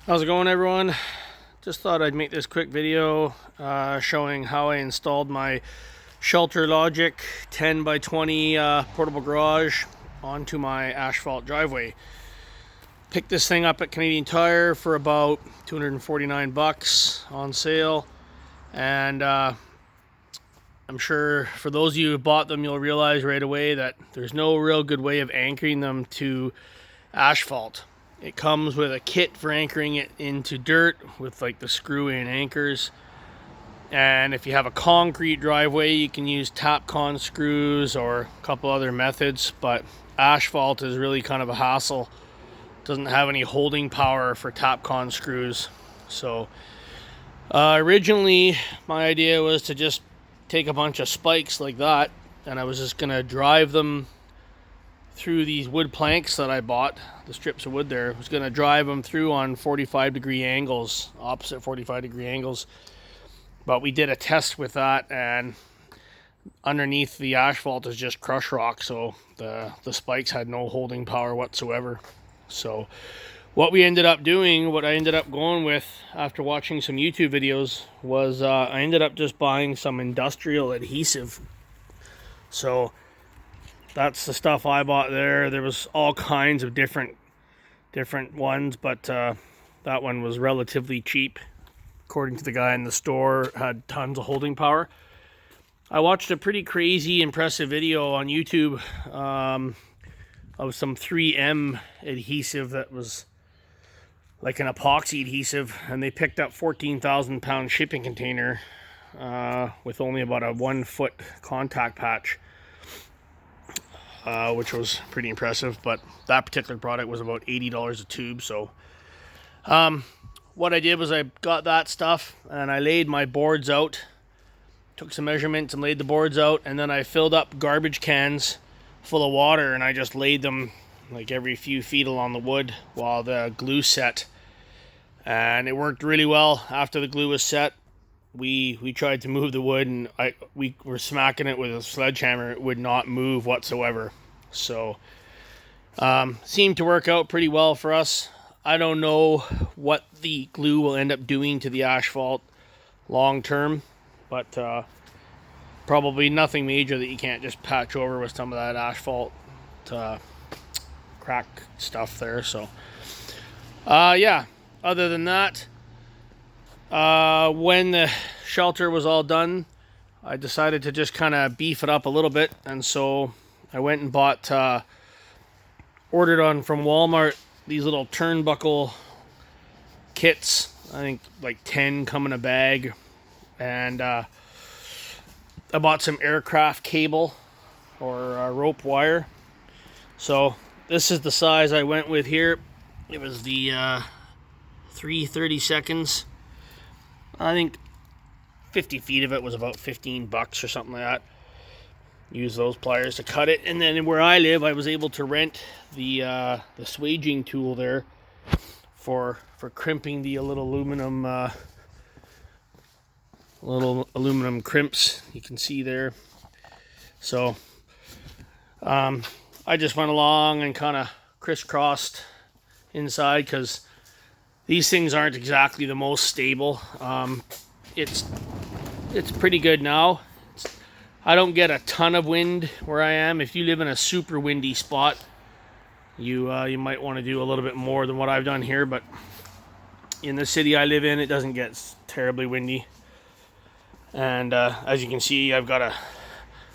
How's it going, everyone? Just thought I'd make this quick video showing how I installed my Shelter Logic 10 by 20 portable garage onto my asphalt driveway. Picked this thing up at Canadian Tire for about 249 bucks on sale, and I'm sure for those of you who bought them, you'll realize right away that there's no real good way of anchoring them to asphalt. It comes with a kit for anchoring it into dirt with like the screw-in anchors. And if you have a concrete driveway, you can use Tapcon screws or a couple other methods. But asphalt is really kind of a hassle. Doesn't have any holding power for Tapcon screws. So originally my idea was to just take a bunch of spikes like that, and I was just going to drive them through these wood planks that I bought, the strips of wood there. I was going to drive them through on 45-degree angles, opposite 45-degree angles. But we did a test with that, and underneath the asphalt is just crush rock, so the spikes had no holding power whatsoever. So what I ended up going with after watching some YouTube videos was I ended up just buying some industrial adhesive. So that's the stuff I bought there. There was all kinds of different ones, but that one was relatively cheap. According to the guy in the store, had tons of holding power. I watched a pretty crazy, impressive video on YouTube of some 3M adhesive that was like an epoxy adhesive, and they picked up 14,000 pound shipping container with only about a 1 foot contact patch. Which was pretty impressive, but that particular product was about $80 a tube. So what I did was I got that stuff and I laid my boards out, took some measurements and laid the boards out, and then I filled up garbage cans full of water and I just laid them like every few feet along the wood while the glue set, and it worked really well. After the glue was set, we tried to move the wood, and we were smacking it with a sledgehammer. It would not move whatsoever. So seemed to work out pretty well for us. I don't know what the glue will end up doing to the asphalt long term, but probably nothing major that you can't just patch over with some of that asphalt crack stuff there. So yeah, other than that, when the shelter was all done, I decided to just kind of beef it up a little bit, and so I went and bought, ordered on from Walmart these little turnbuckle kits. I think like 10 come in a bag, and I bought some aircraft cable or rope wire. So this is the size I went with here. It was the 3/32. I think 50 feet of it was about 15 bucks or something like that. Use those pliers to cut it, and then where I live, I was able to rent the swaging tool there for crimping the little aluminum crimps you can see there. So I just went along and kind of crisscrossed inside, because these things aren't exactly the most stable. It's pretty good now. I don't get a ton of wind where I am. If you live in a super windy spot, you might want to do a little bit more than what I've done here. But in the city I live in, it doesn't get terribly windy. And as you can see, I've got a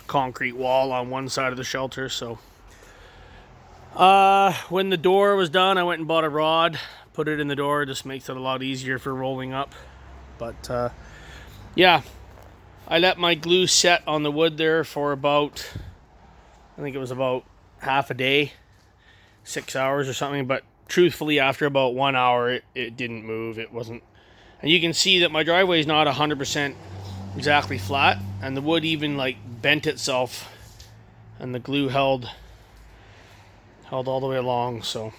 concrete wall on one side of the shelter. So when the door was done, I went and bought a rod, put it in the door. Just makes it a lot easier for rolling up. But yeah, I let my glue set on the wood there for about, I think it was about half a day, 6 hours or something. But truthfully, after about 1 hour, it didn't move. It wasn't, and you can see that my driveway is not 100% exactly flat, and the wood even like bent itself, and the glue held all the way along. So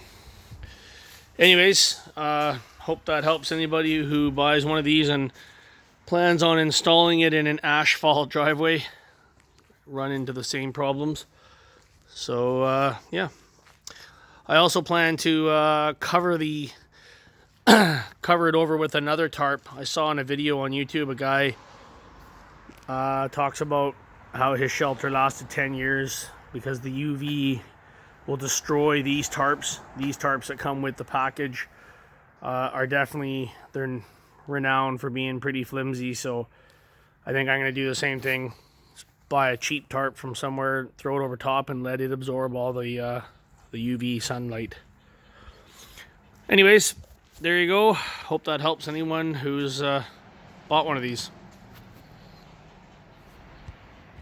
anyways, hope that helps anybody who buys one of these and plans on installing it in an asphalt driveway. Run into the same problems. So yeah, I also plan to cover the cover it over with another tarp. I saw in a video on YouTube a guy talks about how his shelter lasted 10 years because the UV will destroy these tarps. These tarps that come with the package are definitely, they're renowned for being pretty flimsy, so I think I'm going to do the same thing. Just buy a cheap tarp from somewhere, throw it over top, and let it absorb all the UV sunlight. Anyways, there you go. Hope that helps anyone who's bought one of these.